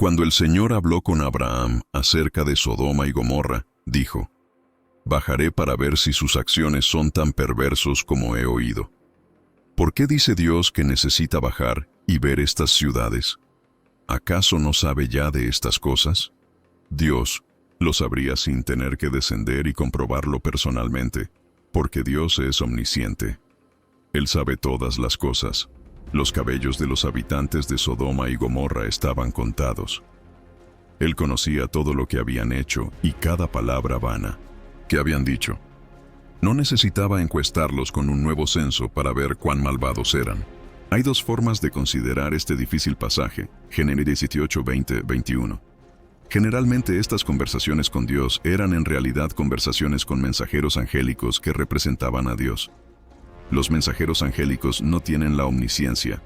Cuando el Señor habló con Abraham acerca de Sodoma y Gomorra, dijo: «Bajaré para ver si sus acciones son tan perversos como he oído». ¿Por qué dice Dios que necesita bajar y ver estas ciudades? ¿Acaso no sabe ya de estas cosas? Dios lo sabría sin tener que descender y comprobarlo personalmente, porque Dios es omnisciente. Él sabe todas las cosas. Los cabellos de los habitantes de Sodoma y Gomorra estaban contados. Él conocía todo lo que habían hecho y cada palabra vana que habían dicho. No necesitaba encuestarlos con un nuevo censo para ver cuán malvados eran. Hay dos formas de considerar este difícil pasaje, Génesis 18, 20, 21. Generalmente estas conversaciones con Dios eran en realidad conversaciones con mensajeros angélicos que representaban a Dios. Los mensajeros angélicos no tienen la omnisciencia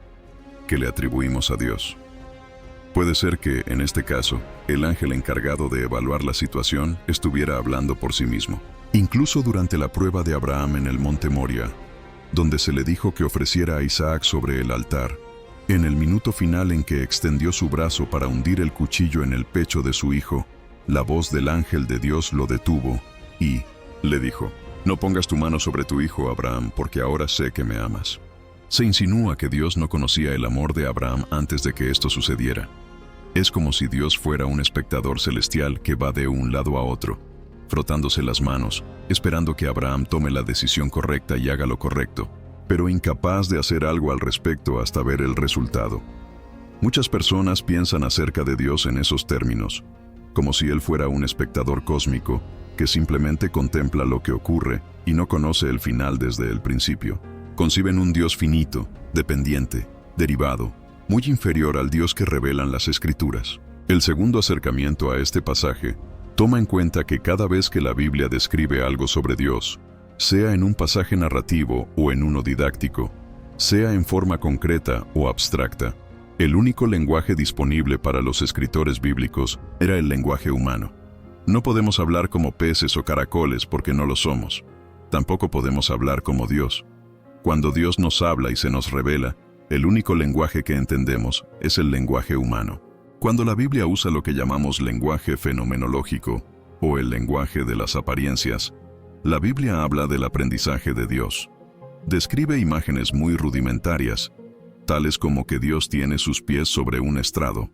que le atribuimos a Dios. Puede ser que, en este caso, el ángel encargado de evaluar la situación estuviera hablando por sí mismo. Incluso durante la prueba de Abraham en el monte Moria, donde se le dijo que ofreciera a Isaac sobre el altar, en el minuto final en que extendió su brazo para hundir el cuchillo en el pecho de su hijo, la voz del ángel de Dios lo detuvo y le dijo: «No pongas tu mano sobre tu hijo, Abraham, porque ahora sé que me amas». Se insinúa que Dios no conocía el amor de Abraham antes de que esto sucediera. Es como si Dios fuera un espectador celestial que va de un lado a otro, frotándose las manos, esperando que Abraham tome la decisión correcta y haga lo correcto, pero incapaz de hacer algo al respecto hasta ver el resultado. Muchas personas piensan acerca de Dios en esos términos, como si Él fuera un espectador cósmico que simplemente contempla lo que ocurre y no conoce el final desde el principio. Conciben un Dios finito, dependiente, derivado, muy inferior al Dios que revelan las Escrituras. El segundo acercamiento a este pasaje toma en cuenta que cada vez que la Biblia describe algo sobre Dios, sea en un pasaje narrativo o en uno didáctico, sea en forma concreta o abstracta, el único lenguaje disponible para los escritores bíblicos era el lenguaje humano. No podemos hablar como peces o caracoles porque no lo somos. Tampoco podemos hablar como Dios. Cuando Dios nos habla y se nos revela, el único lenguaje que entendemos es el lenguaje humano. Cuando la Biblia usa lo que llamamos lenguaje fenomenológico, o el lenguaje de las apariencias, la Biblia habla del aprendizaje de Dios. Describe imágenes muy rudimentarias, tales como que Dios tiene sus pies sobre un estrado.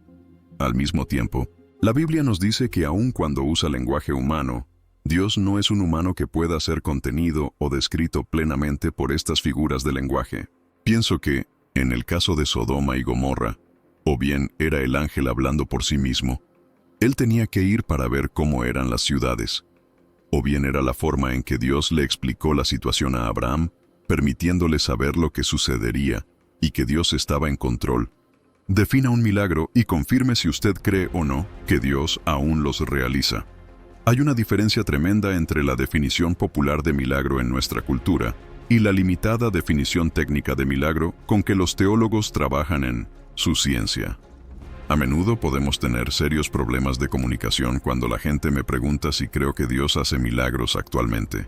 Al mismo tiempo, la Biblia nos dice que aun cuando usa lenguaje humano, Dios no es un humano que pueda ser contenido o descrito plenamente por estas figuras de lenguaje. Pienso que, en el caso de Sodoma y Gomorra, o bien era el ángel hablando por sí mismo, él tenía que ir para ver cómo eran las ciudades, o bien era la forma en que Dios le explicó la situación a Abraham, permitiéndole saber lo que sucedería y que Dios estaba en control. Defina un milagro y confirme si usted cree o no que Dios aún los realiza. Hay una diferencia tremenda entre la definición popular de milagro en nuestra cultura y la limitada definición técnica de milagro con que los teólogos trabajan en su ciencia. A menudo podemos tener serios problemas de comunicación cuando la gente me pregunta si creo que Dios hace milagros actualmente.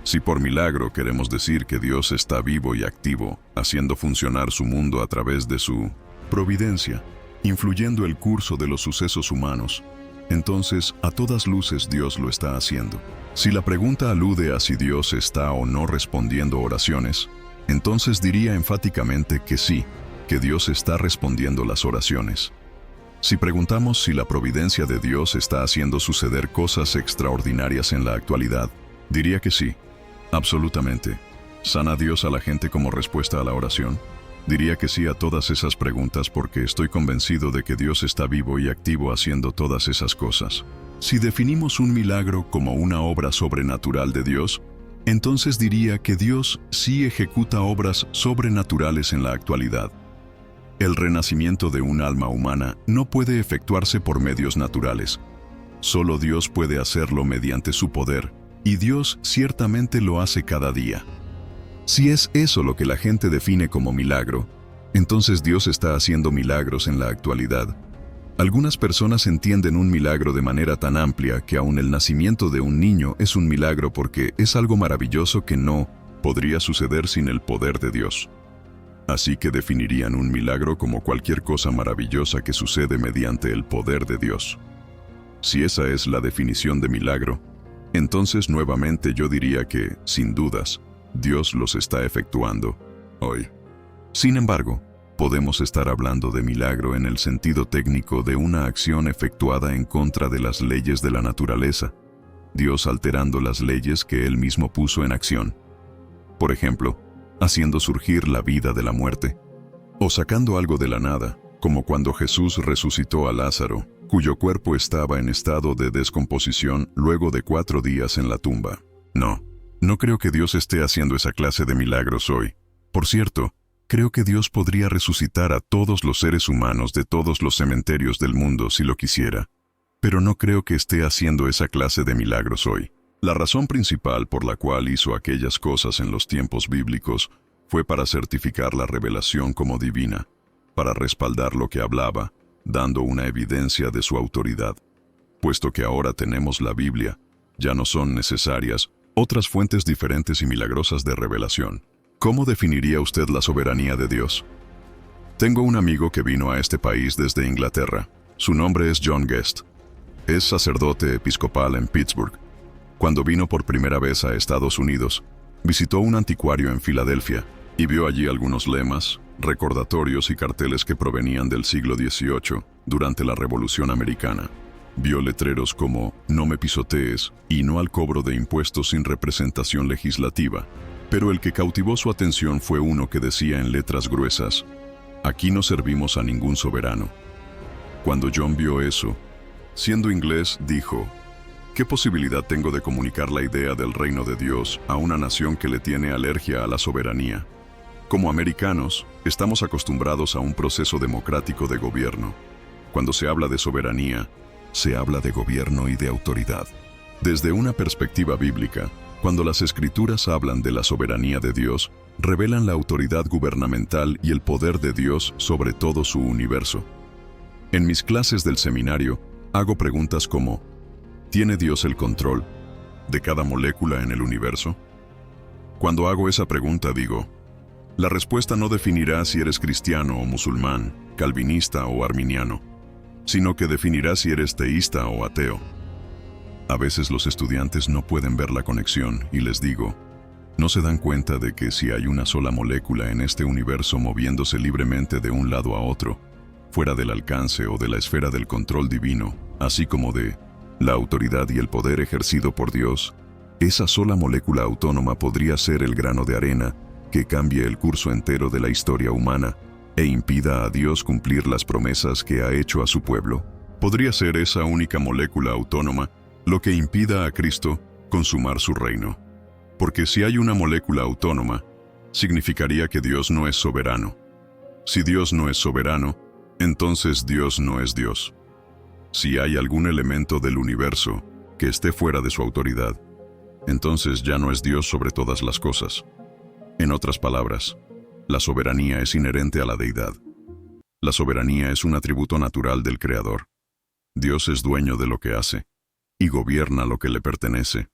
Si por milagro queremos decir que Dios está vivo y activo, haciendo funcionar su mundo a través de su providencia, influyendo el curso de los sucesos humanos, entonces a todas luces Dios lo está haciendo. Si la pregunta alude a si Dios está o no respondiendo oraciones, entonces diría enfáticamente que sí, que Dios está respondiendo las oraciones. Si preguntamos si la providencia de Dios está haciendo suceder cosas extraordinarias en la actualidad, diría que sí, absolutamente. ¿Sana Dios a la gente como respuesta a la oración? Diría que sí a todas esas preguntas porque estoy convencido de que Dios está vivo y activo haciendo todas esas cosas. Si definimos un milagro como una obra sobrenatural de Dios, entonces diría que Dios sí ejecuta obras sobrenaturales en la actualidad. El renacimiento de un alma humana no puede efectuarse por medios naturales. Solo Dios puede hacerlo mediante su poder, y Dios ciertamente lo hace cada día. Si es eso lo que la gente define como milagro, entonces Dios está haciendo milagros en la actualidad. Algunas personas entienden un milagro de manera tan amplia que aún el nacimiento de un niño es un milagro porque es algo maravilloso que no podría suceder sin el poder de Dios. Así que definirían un milagro como cualquier cosa maravillosa que sucede mediante el poder de Dios. Si esa es la definición de milagro, entonces nuevamente yo diría que, sin dudas, Dios los está efectuando hoy. Sin embargo, podemos estar hablando de milagro en el sentido técnico de una acción efectuada en contra de las leyes de la naturaleza, Dios alterando las leyes que Él mismo puso en acción. Por ejemplo, haciendo surgir la vida de la muerte, o sacando algo de la nada, como cuando Jesús resucitó a Lázaro, cuyo cuerpo estaba en estado de descomposición luego de 4 días en la tumba. No creo que Dios esté haciendo esa clase de milagros hoy. Por cierto, creo que Dios podría resucitar a todos los seres humanos de todos los cementerios del mundo si lo quisiera, pero no creo que esté haciendo esa clase de milagros hoy. La razón principal por la cual hizo aquellas cosas en los tiempos bíblicos fue para certificar la revelación como divina, para respaldar lo que hablaba, dando una evidencia de su autoridad. Puesto que ahora tenemos la Biblia, ya no son necesarias otras fuentes diferentes y milagrosas de revelación. ¿Cómo definiría usted la soberanía de Dios? Tengo un amigo que vino a este país desde Inglaterra. Su nombre es John Guest. Es sacerdote episcopal en Pittsburgh. Cuando vino por primera vez a Estados Unidos, visitó un anticuario en Filadelfia y vio allí algunos lemas, recordatorios y carteles que provenían del siglo XVIII durante la Revolución Americana. Vio letreros como "No me pisotees" y "No al cobro de impuestos sin representación legislativa", pero el que cautivó su atención fue uno que decía en letras gruesas: "Aquí no servimos a ningún soberano". Cuando John vio eso, siendo inglés, dijo: ¿qué posibilidad tengo de comunicar la idea del reino de Dios a una nación que le tiene alergia a la soberanía? Como americanos, estamos acostumbrados a un proceso democrático de gobierno. Cuando se habla de soberanía, se habla de gobierno y de autoridad. Desde una perspectiva bíblica, cuando las Escrituras hablan de la soberanía de Dios, revelan la autoridad gubernamental y el poder de Dios sobre todo su universo. En mis clases del seminario, hago preguntas como: ¿tiene Dios el control de cada molécula en el universo? Cuando hago esa pregunta digo, la respuesta no definirá si eres cristiano o musulmán, calvinista o arminiano, sino que definirá si eres teísta o ateo. A veces los estudiantes no pueden ver la conexión y les digo, ¿no se dan cuenta de que si hay una sola molécula en este universo moviéndose libremente de un lado a otro, fuera del alcance o de la esfera del control divino, así como de la autoridad y el poder ejercido por Dios, esa sola molécula autónoma podría ser el grano de arena que cambie el curso entero de la historia humana e impida a Dios cumplir las promesas que ha hecho a su pueblo? Podría ser esa única molécula autónoma lo que impida a Cristo consumar su reino. Porque si hay una molécula autónoma, significaría que Dios no es soberano. Si Dios no es soberano, entonces Dios no es Dios. Si hay algún elemento del universo que esté fuera de su autoridad, entonces ya no es Dios sobre todas las cosas. En otras palabras, la soberanía es inherente a la deidad. La soberanía es un atributo natural del Creador. Dios es dueño de lo que hace y gobierna lo que le pertenece.